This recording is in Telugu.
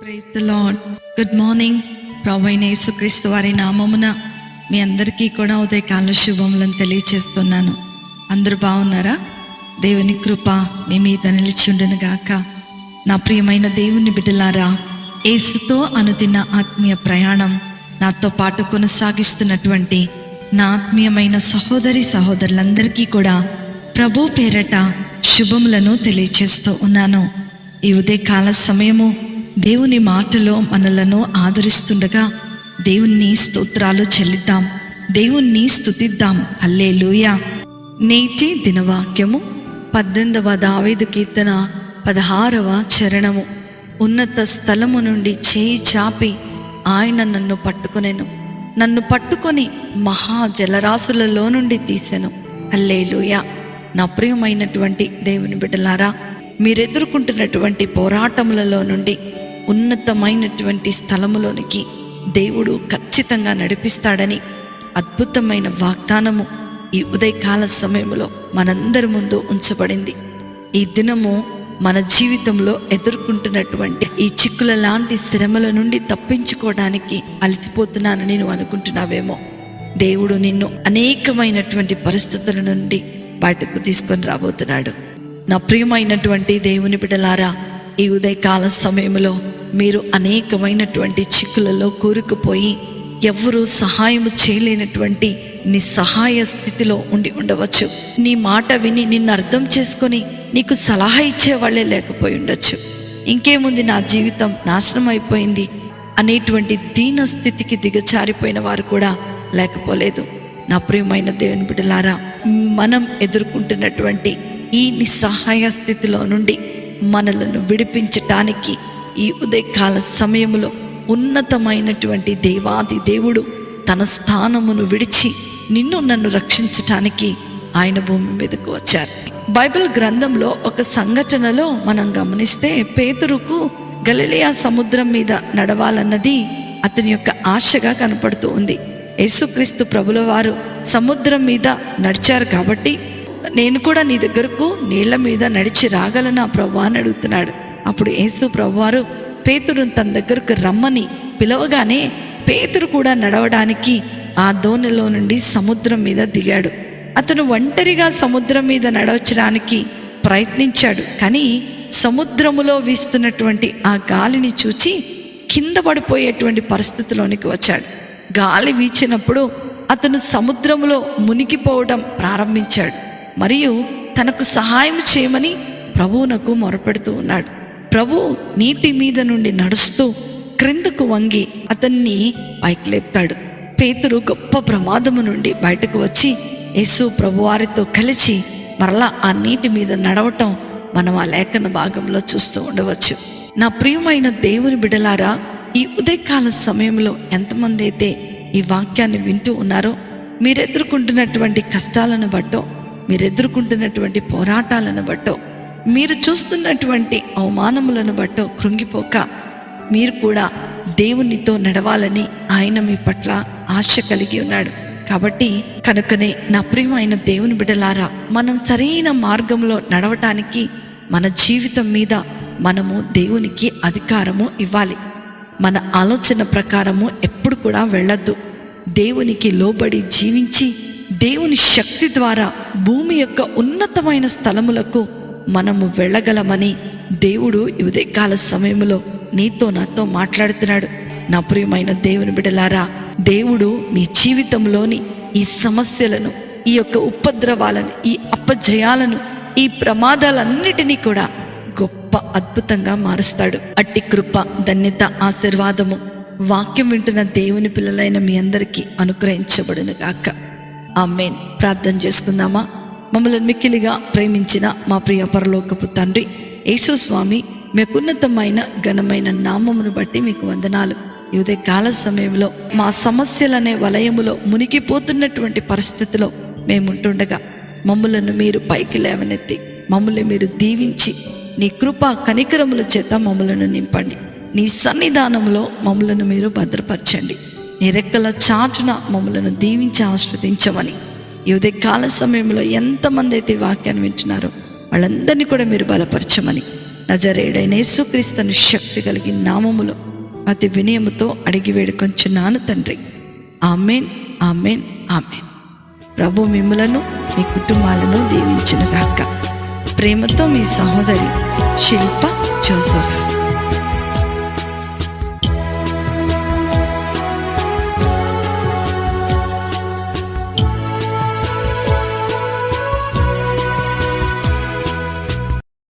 Praise the Lord. Good morning. ప్రభువైన యేసుక్రీస్తు వారి నామమున మీ అందరికీ కూడా ఉదయకాల శుభములను తెలియచేస్తున్నాను. అందరూ బాగున్నారా? దేవుని కృప మీ మీద నిలిచి ఉండును గాక. నా ప్రియమైన దేవుని బిడ్డలారా, యేసుతో అనుదిన ఆత్మీయ ప్రయాణం నాతో పాటు కొనసాగిస్తున్నటువంటి నా ఆత్మీయమైన సహోదరి సహోదరులందరికీ కూడా ప్రభు పేరట శుభములను తెలియచేస్తూ ఉన్నాను. ఈ ఉదయకాల సమయము దేవుని మాటలో మనలను ఆదరిస్తుండగా దేవుని స్తోత్రాలు చెల్లిద్దాం, దేవుణ్ణి స్తుతిద్దాం. హల్లెలూయా. నేటి దినవాక్యము 18వ దావీదు కీర్తన 16వ చరణము. ఉన్నత స్థలము నుండి చేయి చాపి ఆయన నన్ను పట్టుకొనెను, నన్ను పట్టుకొని మహా జలరాశులలో నుండి తీసెను. హల్లెలూయా. నా ప్రియమైనటువంటి దేవుని బిడ్డలారా, మీరెదుర్కొంటున్నటువంటి పోరాటములలో నుండి ఉన్నతమైనటువంటి స్థలములోనికి దేవుడు ఖచ్చితంగా నడిపిస్తాడని అద్భుతమైన వాగ్దానము ఈ ఉదయకాల సమయంలో మనందరి ముందు ఉంచబడింది. ఈ దినము మన జీవితంలో ఎదుర్కొంటున్నటువంటి ఈ చిక్కుల లాంటి శ్రమల నుండి తప్పించుకోవడానికి అలసిపోతున్నానని నువ్వు అనుకుంటున్నావేమో. దేవుడు నిన్ను అనేకమైనటువంటి పరిస్థితుల నుండి బయటకు తీసుకొని రాబోతున్నాడు. నా ప్రియమైనటువంటి దేవుని బిడ్డలారా, ఈ ఉదయకాల సమయంలో మీరు అనేకమైనటువంటి చిక్కులలో కూరుకుపోయి ఎవ్వరూ సహాయం చేయలేనటువంటి నిస్సహాయ స్థితిలో ఉండవచ్చు. నీ మాట విని నిన్ను అర్థం చేసుకొని నీకు సలహా ఇచ్చేవాళ్లే లేకపోయి ఉండొచ్చు. ఇంకేముంది, నా జీవితం నాశనం అయిపోయింది అనేటువంటి దీన స్థితికి దిగజారిపోయిన వారు కూడా లేకపోలేదు. నా ప్రియమైన దేవుని బిడ్డలారా, మనం ఎదుర్కొంటున్నటువంటి ఈ నిస్సహాయ స్థితిలో నుండి మనలను విడిపించటానికి ఈ ఉదయకాల సమయంలో ఉన్నతమైనటువంటి దేవాది దేవుడు తన స్థానమును విడిచి నిన్ను నన్ను రక్షించటానికి ఆయన భూమి మీదకు వచ్చారు. బైబిల్ గ్రంథంలో ఒక సంఘటనలో మనం గమనిస్తే, పేతురుకు గలిలయ సముద్రం మీద నడవాలన్నది అతని యొక్క ఆశగా కనపడుతూ ఉంది. యేసుక్రీస్తు ప్రభుల వారు సముద్రం మీద నడిచారు కాబట్టి నేను కూడా నీ దగ్గరకు నీళ్ల మీద నడిచి రాగలనా ప్రభువా అని అడుగుతున్నాడు. అప్పుడు యేసు ప్రభువారు పేతురును తన దగ్గరకు రమ్మని పిలవగానే పేతురు కూడా నడవడానికి ఆ దోణిలో నుండి సముద్రం మీద దిగాడు. అతను ఒంటరిగా సముద్రం మీద నడవచ్చడానికి ప్రయత్నించాడు, కానీ సముద్రములో వీస్తున్నటువంటి ఆ గాలిని చూచి కింద పడిపోయేటువంటి పరిస్థితిలోనికి వచ్చాడు. గాలి వీచినప్పుడు అతను సముద్రంలో మునిగిపోవడం ప్రారంభించాడు మరియు తనకు సహాయం చేయమని ప్రభువునకు మొరపెడుతూ ఉన్నాడు. ప్రభు నీటి మీద నుండి నడుస్తూ క్రిందకు వంగి అతన్ని పైకి లేపుతాడు. పేతురు గొప్ప ప్రమాదము నుండి బయటకు వచ్చి యేసు ప్రభువారితో కలిసి మరలా ఆ నీటి మీద నడవటం మనం ఆ లేఖన భాగంలో చూస్తూ ఉండవచ్చు. నా ప్రియమైన దేవుని బిడ్డలారా, ఈ ఉదయకాల సమయంలో ఎంతమంది అయితే ఈ వాక్యాన్ని వింటూ ఉన్నారో, మీరు ఎదుర్కొంటున్నటువంటి కష్టాలను బట్టో, మీరు ఎదుర్కొంటున్నటువంటి పోరాటాలను బట్టో, మీరు చూస్తున్నటువంటి అవమానములను బట్టో కృంగిపోక, మీరు కూడా దేవునితో నడవాలని ఆయన మీ పట్ల ఆశ కలిగి ఉన్నాడు. కాబట్టి కనుకనే నా ప్రియమైన దేవుని బిడ్డలారా, మనం సరైన మార్గంలో నడవటానికి మన జీవితం మీద మనము దేవునికి అధికారము ఇవ్వాలి. మన ఆలోచన ప్రకారము ఎప్పుడు కూడా వెళ్ళొద్దు. దేవునికి లోబడి జీవించి దేవుని శక్తి ద్వారా భూమి యొక్క ఉన్నతమైన స్థలములకు మనము వెళ్ళగలమని దేవుడు ఈ ఉదయకాల సమయంలో నీతో నాతో మాట్లాడుతున్నాడు. నా ప్రియమైన దేవుని బిడ్డలారా, దేవుడు మీ జీవితంలోని ఈ సమస్యలను, ఈ యొక్క ఉపద్రవాలను, ఈ అపజయాలను, ఈ ప్రమాదాలన్నిటినీ కూడా గొప్ప అద్భుతంగా మారుస్తాడు. అట్టి కృప, ధన్యత, ఆశీర్వాదము వాక్యం వింటున్న దేవుని పిల్లలైన మీ అందరికీ అనుగ్రహించబడును గాక. ఆమేన్. ప్రార్థన చేసుకుందామా? మమ్మల్ని మిక్కిలిగా ప్రేమించిన మా ప్రియ పరలోకపు తండ్రి యేసు స్వామి, మీకున్నతమైన ఘనమైన నామమును బట్టి మీకు వందనాలు. ఈ ఉదయకాల సమయంలో మా సమస్యలనే వలయములో మునిగిపోతున్నటువంటి పరిస్థితిలో మేముంటుండగా మమ్మలను మీరు పైకి లేవనెత్తి మమ్మల్ని మీరు దీవించి నీ కృప కనికరముల చేత మమ్మలను నింపండి. నీ సన్నిధానంలో మమ్మలను మీరు భద్రపరచండి. నీ రెక్కల చాటున మమ్మలను దీవించి ఆస్వాదించమని ఈ ఉదయకాల సమయంలో ఎంతమంది అయితే వాక్యాన్ని వింటున్నారో వాళ్ళందరినీ కూడా మీరు బలపరచమని నజరేయుడైన యేసుక్రీస్తును శక్తి కలిగిన నామములో అతి వినయముతో అడిగి వేడుకొంచున్నాను తండ్రి. Amen, amen, amen. ప్రభు మిమ్ములను మీ కుటుంబాలను దీవించునుగాక. ప్రేమతో మీ సహోదరి శిల్ప జోసెఫ్.